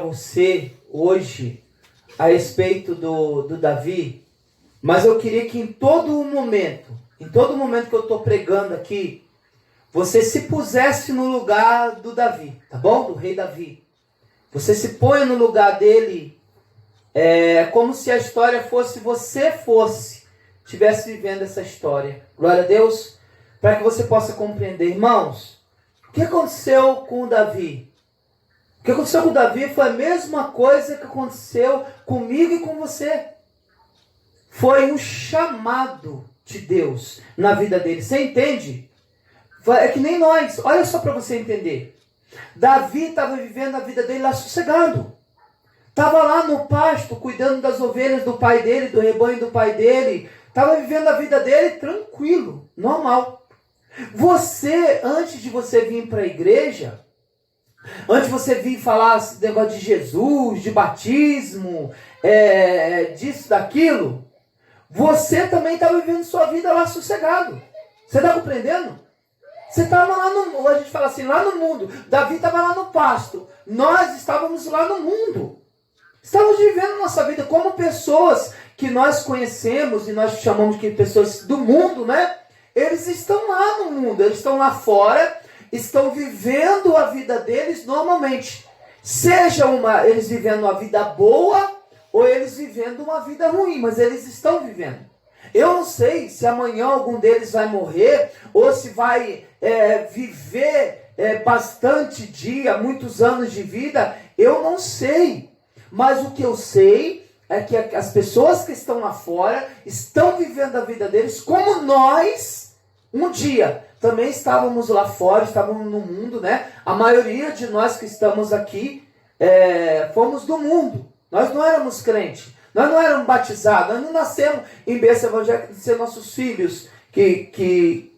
você hoje a respeito do Davi, mas eu queria que em todo momento que eu estou pregando aqui, você se pusesse no lugar do Davi, tá bom? Do rei Davi. Você se põe no lugar dele, como se a história fosse, estivesse vivendo essa história. Glória a Deus, para que você possa compreender. Irmãos, o que aconteceu com o Davi? O que aconteceu com o Davi foi a mesma coisa que aconteceu comigo e com você. Foi um chamado de Deus na vida dele. Você entende? É que nem nós. Olha só para você entender. Davi estava vivendo a vida dele lá sossegado. Estava lá no pasto, cuidando das ovelhas do pai dele, do rebanho do pai dele. Estava vivendo a vida dele tranquilo, normal. Você, antes de você vir para a igreja, antes de você vir falar esse negócio de Jesus, de batismo, disso, daquilo, você também estava vivendo sua vida lá sossegado. Você está compreendendo? Você estava lá no, a gente fala assim, lá no mundo. Davi estava lá no pasto. Nós estávamos lá no mundo. Estávamos vivendo nossa vida como pessoas que nós conhecemos e nós chamamos de pessoas do mundo, né? Eles estão lá no mundo, eles estão lá fora, estão vivendo a vida deles normalmente. Seja eles vivendo uma vida boa ou eles vivendo uma vida ruim, mas eles estão vivendo. Eu não sei se amanhã algum deles vai morrer ou se vai viver bastante dia, muitos anos de vida. Eu não sei. Mas o que eu sei é que as pessoas que estão lá fora estão vivendo a vida deles como nós, um dia, também estávamos lá fora, estávamos no mundo, né? A maioria de nós que estamos aqui fomos do mundo. Nós não éramos crentes. Nós não éramos batizados, nós não nascemos em berço evangélico de ser nossos filhos que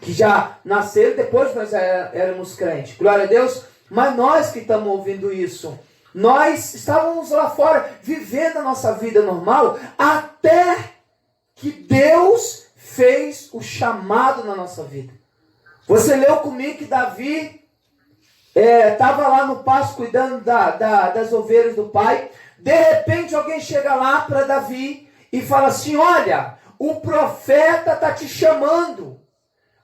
já nasceram, depois nós éramos crentes. Glória a Deus. Mas nós que estamos ouvindo isso, nós estávamos lá fora, vivendo a nossa vida normal, até que Deus fez o chamado na nossa vida. Você leu comigo que Davi estava lá no pasto cuidando das ovelhas do pai. De repente alguém chega lá para Davi e fala assim: olha, o profeta está te chamando.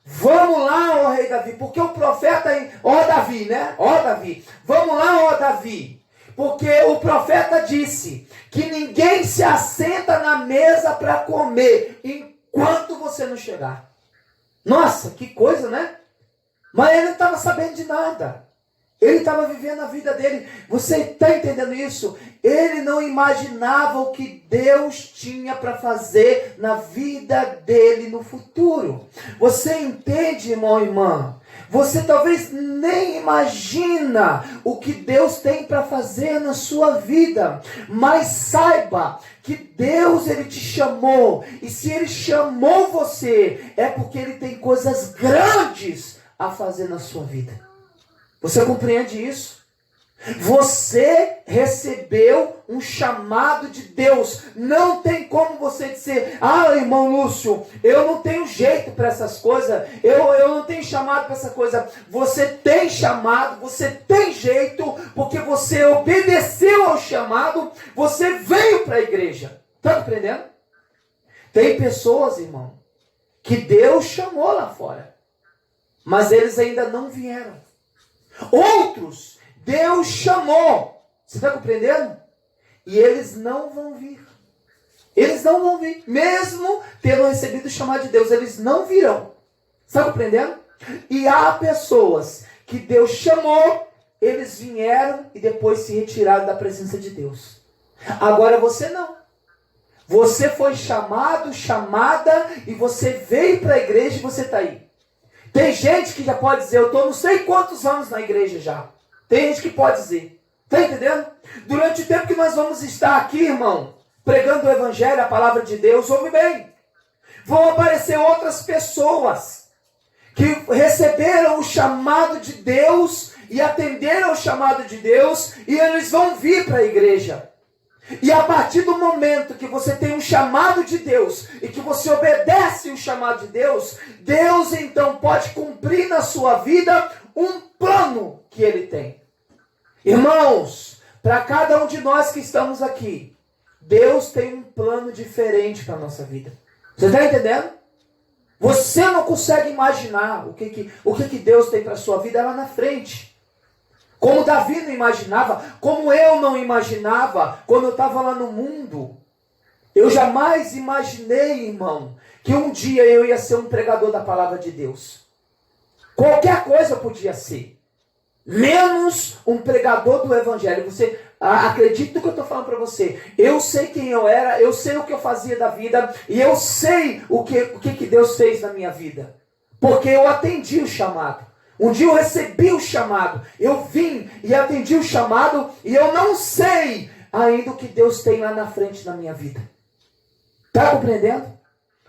Vamos lá, ó rei Davi, porque o profeta, ó Davi, né? Ó Davi, vamos lá, ó Davi, porque o profeta disse que ninguém se assenta na mesa para comer enquanto você não chegar. Nossa, que coisa, né? Mas ele não estava sabendo de nada. Ele estava vivendo a vida dele. Você está entendendo isso? Ele não imaginava o que Deus tinha para fazer na vida dele no futuro. Você entende, irmão e irmã? Você talvez nem imagina o que Deus tem para fazer na sua vida. Mas saiba que Deus, ele te chamou. E se ele chamou você, é porque ele tem coisas grandes a fazer na sua vida. Você compreende isso? Você recebeu um chamado de Deus. Não tem como você dizer: ah, irmão Lúcio, eu não tenho jeito para essas coisas. Eu não tenho chamado para essa coisa. Você tem chamado, você tem jeito, porque você obedeceu ao chamado, você veio para a igreja. Está compreendendo? Tem pessoas, irmão, que Deus chamou lá fora, mas eles ainda não vieram. Outros, Deus chamou. Você está compreendendo? E eles não vão vir. Eles não vão vir. Mesmo tendo recebido o chamado de Deus, eles não virão. Você está compreendendo? E há pessoas que Deus chamou, eles vieram e depois se retiraram da presença de Deus. Agora você não. Você foi chamado, chamada, e você veio para a igreja e você está aí. Tem gente que já pode dizer: eu estou não sei quantos anos na igreja já. Tem gente que pode dizer. Está entendendo? Durante o tempo que nós vamos estar aqui, irmão, pregando o evangelho, a palavra de Deus, ouve bem, vão aparecer outras pessoas que receberam o chamado de Deus e atenderam ao chamado de Deus, e eles vão vir para a igreja. E a partir do momento que você tem um chamado de Deus e que você obedece o chamado de Deus, Deus então pode cumprir na sua vida um plano que Ele tem. Irmãos, para cada um de nós que estamos aqui, Deus tem um plano diferente para a nossa vida. Você está entendendo? Você não consegue imaginar o que Deus tem para a sua vida lá na frente. Como Davi não imaginava, como eu não imaginava quando eu estava lá no mundo. Eu jamais imaginei, irmão, que um dia eu ia ser um pregador da palavra de Deus. Qualquer coisa eu podia ser. Menos um pregador do evangelho. Você acredita no que eu estou falando para você. Eu sei quem eu era, eu sei o que eu fazia da vida, e eu sei o que Deus fez na minha vida. Porque eu atendi o chamado. Um dia eu recebi o chamado, eu vim e atendi o chamado, e eu não sei ainda o que Deus tem lá na frente na minha vida. Está compreendendo?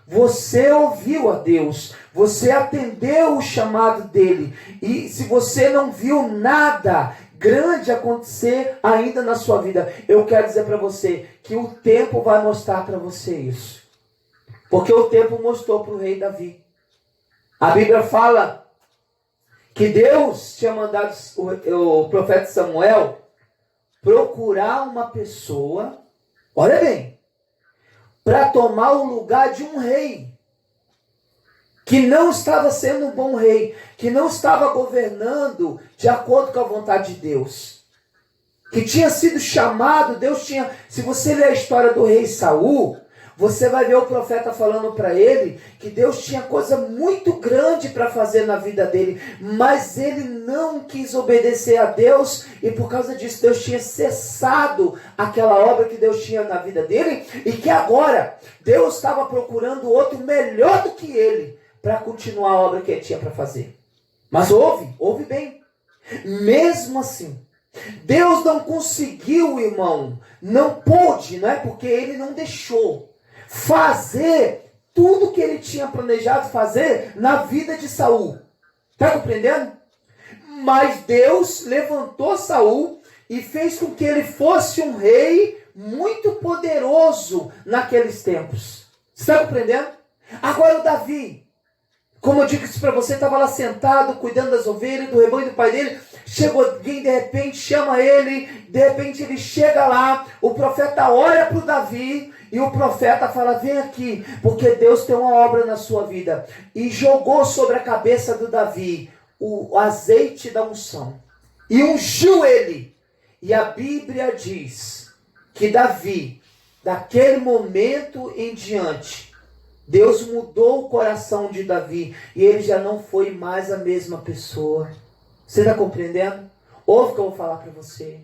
Você ouviu a Deus, você atendeu o chamado dele, e se você não viu nada grande acontecer ainda na sua vida, eu quero dizer para você que o tempo vai mostrar para você isso. Porque o tempo mostrou para o rei Davi. A Bíblia fala que Deus tinha mandado o profeta Samuel procurar uma pessoa, olha bem, para tomar o lugar de um rei, que não estava sendo um bom rei, que não estava governando de acordo com a vontade de Deus, que tinha sido chamado, Deus tinha, se você ler a história do rei Saul, você vai ver o profeta falando para ele que Deus tinha coisa muito grande para fazer na vida dele, mas ele não quis obedecer a Deus, e por causa disso Deus tinha cessado aquela obra que Deus tinha na vida dele, e que agora Deus estava procurando outro melhor do que ele para continuar a obra que ele tinha para fazer. Mas ouve bem, mesmo assim, Deus não conseguiu, irmão, não pôde, não é porque ele não deixou fazer tudo que ele tinha planejado fazer na vida de Saul. Está compreendendo? Mas Deus levantou Saul e fez com que ele fosse um rei muito poderoso naqueles tempos. Está compreendendo? Agora o Davi, como eu disse para você, estava lá sentado, cuidando das ovelhas, do rebanho do pai dele. Chegou alguém, de repente, chama ele, de repente ele chega lá, o profeta olha para o Davi, e o profeta fala, vem aqui, porque Deus tem uma obra na sua vida. E jogou sobre a cabeça do Davi o azeite da unção, e ungiu ele. E a Bíblia diz que Davi, daquele momento em diante, Deus mudou o coração de Davi, e ele já não foi mais a mesma pessoa. Você está compreendendo? Ouve o que eu vou falar para você.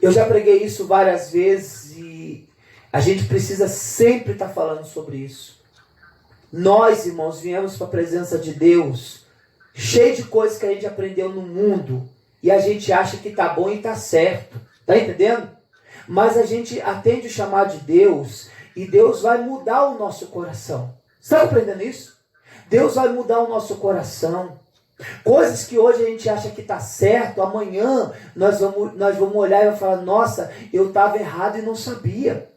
Eu já preguei isso várias vezes, e a gente precisa sempre estar falando sobre isso. Nós, irmãos, viemos para a presença de Deus, cheio de coisas que a gente aprendeu no mundo, e a gente acha que está bom e está certo. Está entendendo? Mas a gente atende o chamado de Deus, e Deus vai mudar o nosso coração. Está compreendendo isso? Deus vai mudar o nosso coração. Coisas que hoje a gente acha que está certo, amanhã nós vamos olhar e vamos falar, nossa, eu estava errado e não sabia.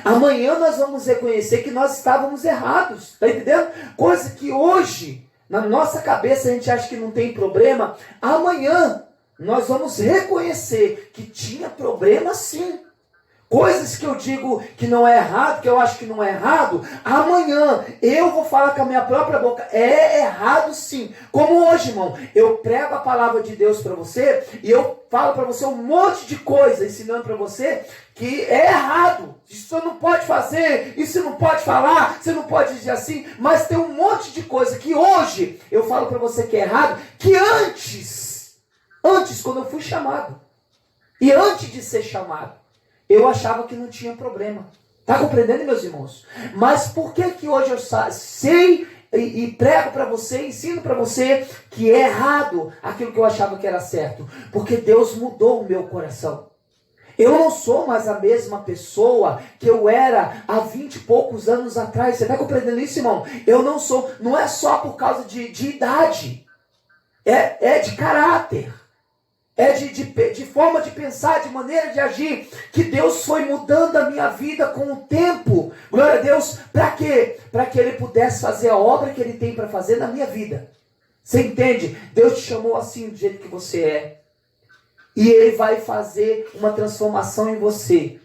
Amanhã nós vamos reconhecer que nós estávamos errados. Está entendendo? Coisa que hoje, na nossa cabeça, a gente acha que não tem problema. Amanhã nós vamos reconhecer que tinha problema sim. Coisas que eu digo que não é errado, que eu acho que não é errado, amanhã eu vou falar com a minha própria boca, é errado sim. Como hoje, irmão, eu prego a palavra de Deus para você, e eu falo para você um monte de coisa, ensinando para você que é errado. Isso você não pode fazer, isso você não pode falar, você não pode dizer assim, mas tem um monte de coisa que hoje eu falo para você que é errado, que antes, quando eu fui chamado, e antes de ser chamado, eu achava que não tinha problema. Está compreendendo, meus irmãos? Mas por que hoje eu sei e prego para você, ensino para você que é errado aquilo que eu achava que era certo? Porque Deus mudou o meu coração. Eu não sou mais a mesma pessoa que eu era há 20 e poucos anos atrás. Você está compreendendo isso, irmão? Eu não sou, não é só por causa de idade. É de caráter. É de forma de pensar, de maneira de agir, que Deus foi mudando a minha vida com o tempo. Glória a Deus, para quê? Para que Ele pudesse fazer a obra que Ele tem para fazer na minha vida. Você entende? Deus te chamou assim do jeito que você é. E Ele vai fazer uma transformação em você,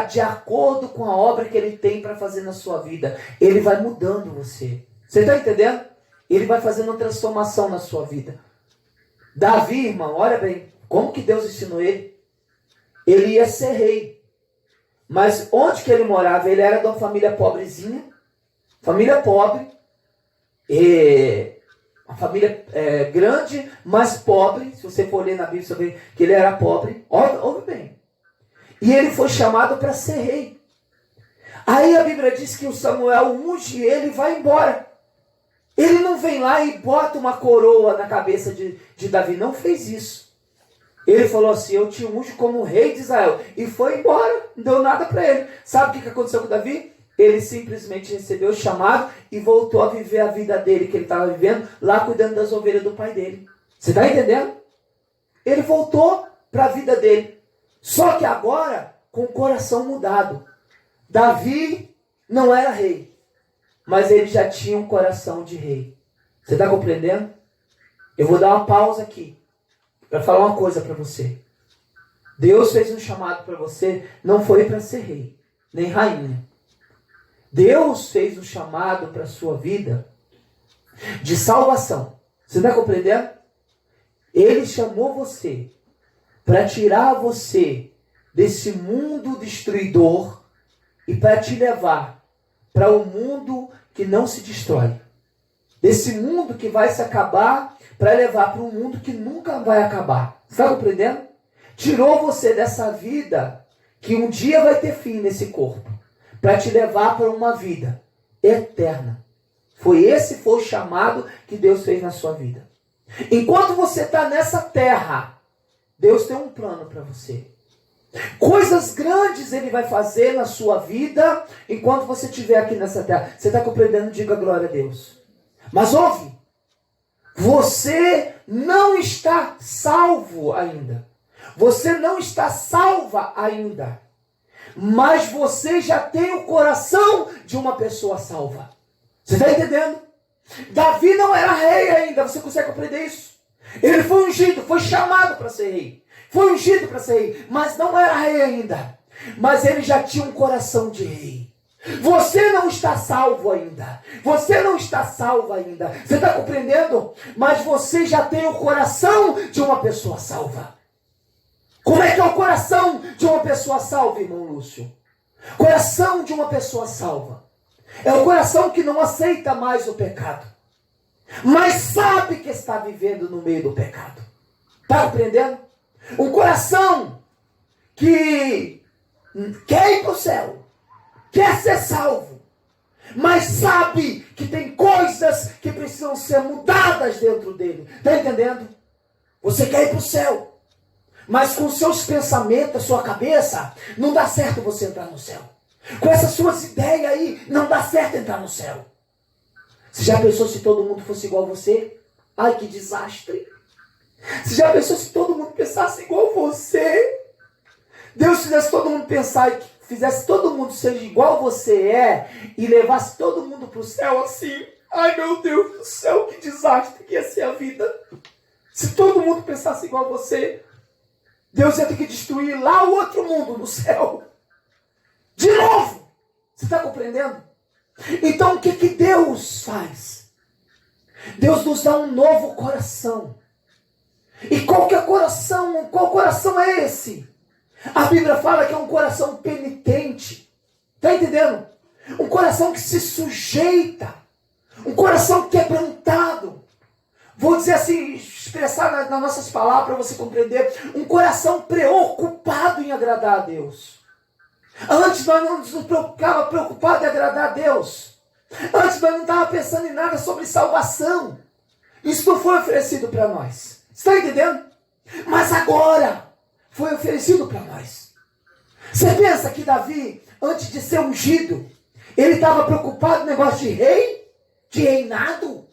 de acordo com a obra que Ele tem para fazer na sua vida. Ele vai mudando você. Você está entendendo? Ele vai fazendo uma transformação na sua vida. Davi, irmão, olha bem, como que Deus ensinou ele? Ele ia ser rei. Mas onde que ele morava? Ele era de uma família pobrezinha. Família pobre. Uma família grande, mas pobre. Se você for ler na Bíblia, você vê que ele era pobre. Ouve bem. E ele foi chamado para ser rei. Aí a Bíblia diz que o Samuel unge ele e vai embora. Ele não vem lá e bota uma coroa na cabeça de Davi. Não fez isso. Ele falou assim, eu te unjo como rei de Israel. E foi embora. Não deu nada para ele. Sabe o que aconteceu com Davi? Ele simplesmente recebeu o chamado e voltou a viver a vida dele, que ele estava vivendo, lá cuidando das ovelhas do pai dele. Você está entendendo? Ele voltou para a vida dele. Só que agora, com o coração mudado. Davi não era rei, mas ele já tinha um coração de rei. Você está compreendendo? Eu vou dar uma pausa aqui para falar uma coisa para você. Deus fez um chamado para você, não foi para ser rei, nem rainha. Deus fez um chamado para a sua vida de salvação. Você está compreendendo? Ele chamou você para tirar você desse mundo destruidor e para te levar para um mundo que não se destrói. Desse mundo que vai se acabar para levar para um mundo que nunca vai acabar. Está compreendendo? Tirou você dessa vida que um dia vai ter fim nesse corpo para te levar para uma vida eterna. Foi o chamado que Deus fez na sua vida. Enquanto você está nessa terra, Deus tem um plano para você. Coisas grandes Ele vai fazer na sua vida enquanto você estiver aqui nessa terra. Você está compreendendo? Diga glória a Deus. Mas ouve, você não está salvo ainda. Você não está salva ainda. Mas você já tem o coração de uma pessoa salva. Você está entendendo? Davi não era rei ainda. Você consegue compreender isso? Ele foi ungido, foi chamado para ser rei. Foi ungido para ser rei, mas não era rei ainda. Mas ele já tinha um coração de rei. Você não está salvo ainda. Você não está salvo ainda. Você está compreendendo? Mas você já tem o coração de uma pessoa salva. Como é que é o coração de uma pessoa salva, irmão Lúcio? Coração de uma pessoa salva é o coração que não aceita mais o pecado, mas sabe que está vivendo no meio do pecado. Está compreendendo? Um coração que quer ir para o céu, quer ser salvo, mas sabe que tem coisas que precisam ser mudadas dentro dele. Está entendendo? Você quer ir para o céu, mas com seus pensamentos, a sua cabeça, não dá certo você entrar no céu. Com essas suas ideias aí, não dá certo entrar no céu. Você já pensou se todo mundo fosse igual a você? Ai, que desastre. Você já pensou se todo mundo pensasse igual a você? Deus fizesse todo mundo pensar e fizesse todo mundo ser igual a você e levasse todo mundo para o céu assim. Ai, meu Deus do céu, que desastre que ia ser a vida. Se todo mundo pensasse igual a você, Deus ia ter que destruir lá o outro mundo no céu. De novo. Você está compreendendo? Então o que Deus faz? Deus nos dá um novo coração. E qual coração? Qual coração é esse? A Bíblia fala que é um coração penitente. Está entendendo? Um coração que se sujeita. Um coração quebrantado. Vou dizer assim, expressar nas nossas palavras para você compreender. Um coração preocupado em agradar a Deus. Antes nós não nos preocupados em agradar a Deus. Antes nós não estávamos pensando em nada sobre salvação. Isso não foi oferecido para nós. Está entendendo? Mas agora foi oferecido para nós. Você pensa que Davi, antes de ser ungido, ele estava preocupado no negócio de rei? De reinado?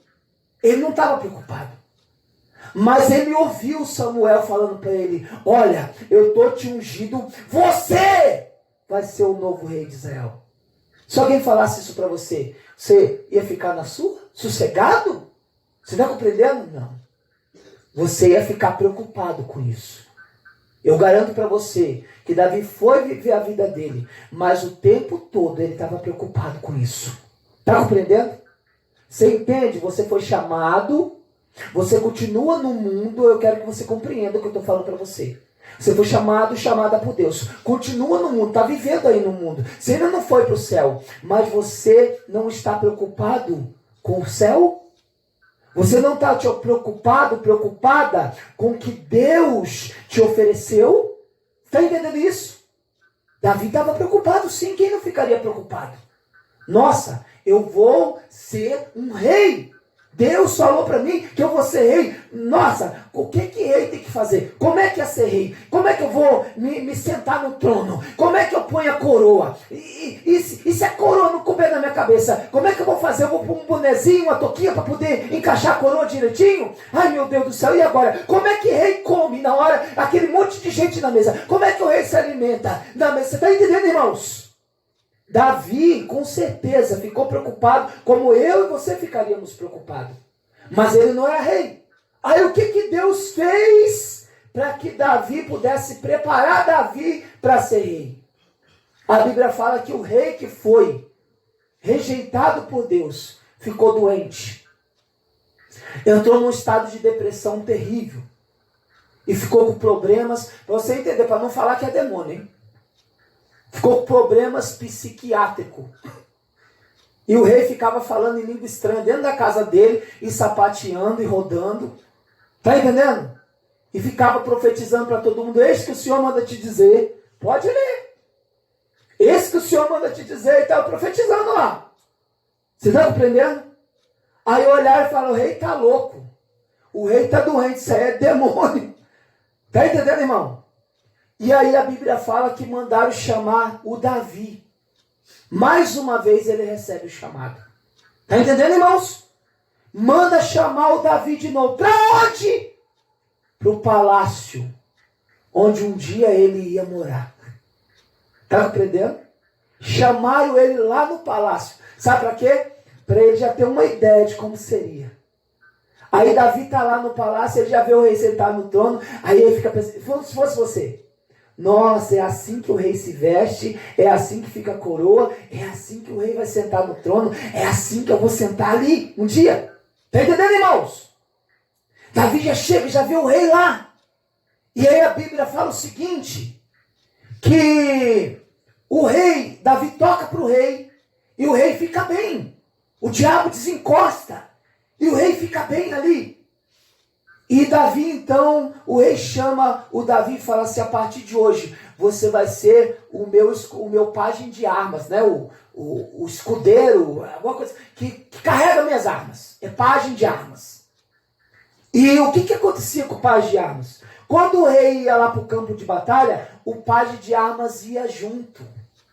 Ele não estava preocupado. Mas ele ouviu Samuel falando para ele: olha, eu estou te ungindo, você vai ser o novo rei de Israel. Se alguém falasse isso para você, você ia ficar na sua? Sossegado? Você está compreendendo? Não. Você ia ficar preocupado com isso. Eu garanto para você que Davi foi viver a vida dele, mas o tempo todo ele estava preocupado com isso. Está compreendendo? Você entende? Você foi chamado, você continua no mundo, eu quero que você compreenda o que eu estou falando para você. Você foi chamada por Deus. Continua no mundo, está vivendo aí no mundo. Você ainda não foi para o céu, mas você não está preocupado com o céu? Você não está preocupada com o que Deus te ofereceu? Está entendendo isso? Davi estava preocupado sim, quem não ficaria preocupado? Nossa, eu vou ser um rei. Deus falou para mim que eu vou ser rei. Nossa, o que rei tem que fazer? Como é que é ser rei? Como é que eu vou me sentar no trono? Como é que eu ponho a coroa? E se a coroa não couber na minha cabeça? Como é que eu vou fazer? Eu vou pôr um bonezinho, uma touquinha para poder encaixar a coroa direitinho? Ai meu Deus do céu, e agora? Como é que rei come na hora? Aquele monte de gente na mesa. Como é que o rei se alimenta na mesa? Você está entendendo, irmãos? Davi, com certeza, ficou preocupado, como eu e você ficaríamos preocupados. Mas ele não era rei. Aí o que Deus fez para que Davi pudesse preparar Davi para ser rei? A Bíblia fala que o rei que foi rejeitado por Deus ficou doente. Entrou num estado de depressão terrível. E ficou com problemas, para você entender, para não falar que é demônio, hein? Ficou com problemas psiquiátricos. E o rei ficava falando em língua estranha dentro da casa dele, e sapateando e rodando. Está entendendo? E ficava profetizando para todo mundo: eis que o Senhor manda te dizer. Pode ler. Eis que o Senhor manda te dizer. E estava profetizando lá. Você está compreendendo? Aí eu olhar e falar: o rei está louco. O rei está doente. Isso aí é demônio. Está entendendo, irmão? E aí a Bíblia fala que mandaram chamar o Davi. Mais uma vez ele recebe o chamado. Está entendendo, irmãos? Manda chamar o Davi de novo. Para onde? Para o palácio, onde um dia ele ia morar. Está compreendendo? Chamaram ele lá no palácio. Sabe para quê? Para ele já ter uma ideia de como seria. Aí Davi está lá no palácio, ele já vê o rei sentado no trono. Aí ele fica pensando: se fosse você... Nossa, é assim que o rei se veste, é assim que fica a coroa, é assim que o rei vai sentar no trono, é assim que eu vou sentar ali um dia. Está entendendo, irmãos? Davi já chega, já vê o rei lá. E aí a Bíblia fala o seguinte, que o rei, Davi toca para o rei, e o rei fica bem. O diabo desencosta, e o rei fica bem ali. E Davi, então, o rei chama o Davi e fala assim: a partir de hoje, você vai ser o meu pajem de armas, né? O escudeiro, alguma coisa que carrega minhas armas. É pajem de armas. E o que acontecia com o pajem de armas? Quando o rei ia lá para o campo de batalha, o pajem de armas ia junto.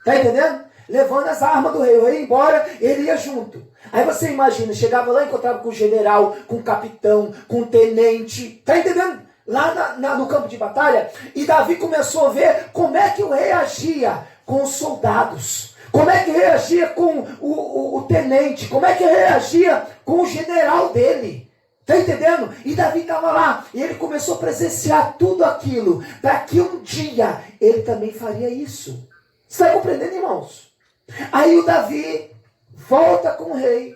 Tá entendendo? Levando as armas do rei. O rei ia embora, ele ia junto. Aí você imagina, chegava lá, encontrava com o general, com o capitão, com o tenente. Tá entendendo? Lá no campo de batalha. E Davi começou a ver como é que o rei agia com os soldados. Como é que o rei agia com o tenente. Como é que o rei agia com o general dele. Tá entendendo? E Davi estava lá. E ele começou a presenciar tudo aquilo. Para que um dia ele também faria isso. Você está compreendendo, irmãos? Aí o Davi volta com o rei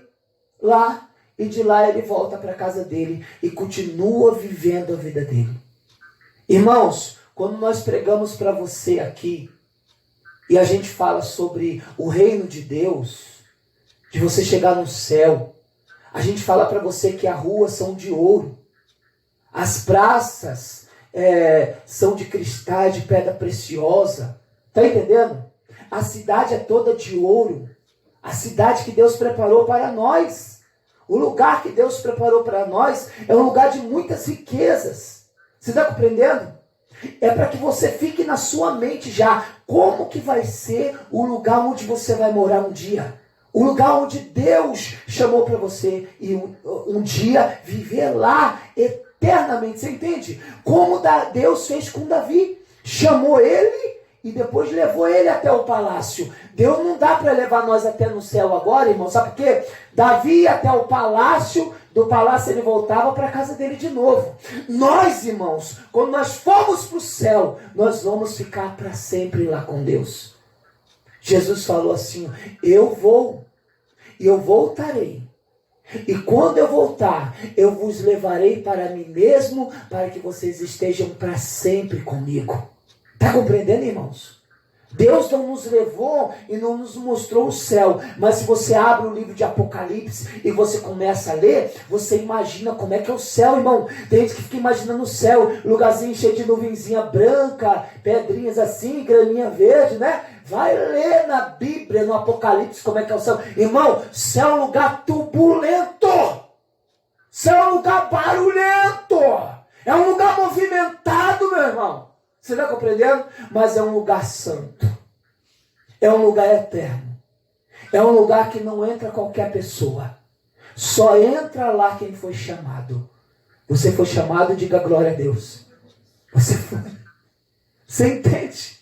lá, e de lá ele volta para a casa dele e continua vivendo a vida dele. Irmãos, quando nós pregamos para você aqui, e a gente fala sobre o reino de Deus, de você chegar no céu, a gente fala para você que as ruas são de ouro, as praças são de cristais, de pedra preciosa, tá entendendo? A cidade é toda de ouro. A cidade que Deus preparou para nós. O lugar que Deus preparou para nós é um lugar de muitas riquezas. Você está compreendendo? É para que você fique na sua mente já. Como que vai ser o lugar onde você vai morar um dia? O lugar onde Deus chamou para você. E um dia viver lá eternamente. Você entende? Como Deus fez com Davi. Chamou ele e depois levou ele até o palácio. Deus não dá para levar nós até no céu agora, irmão. Sabe por quê? Davi ia até o palácio, do palácio ele voltava para a casa dele de novo. Nós, irmãos, quando nós formos para o céu, nós vamos ficar para sempre lá com Deus. Jesus falou assim: eu vou e eu voltarei. E quando eu voltar, eu vos levarei para mim mesmo, para que vocês estejam para sempre comigo. Está compreendendo, irmãos? Deus não nos levou e não nos mostrou o céu. Mas se você abre o livro de Apocalipse e você começa a ler, você imagina como é que é o céu, irmão. Tem gente que fica imaginando o céu, lugarzinho cheio de nuvenzinha branca, pedrinhas assim, graminha verde, né? Vai ler na Bíblia, no Apocalipse, como é que é o céu. Irmão, céu é um lugar turbulento. Céu é um lugar barulhento. É um lugar movimentado, meu irmão. Você está compreendendo? Mas é um lugar santo. É um lugar eterno. É um lugar que não entra qualquer pessoa. Só entra lá quem foi chamado. Você foi chamado, diga glória a Deus. Você foi. Você entende?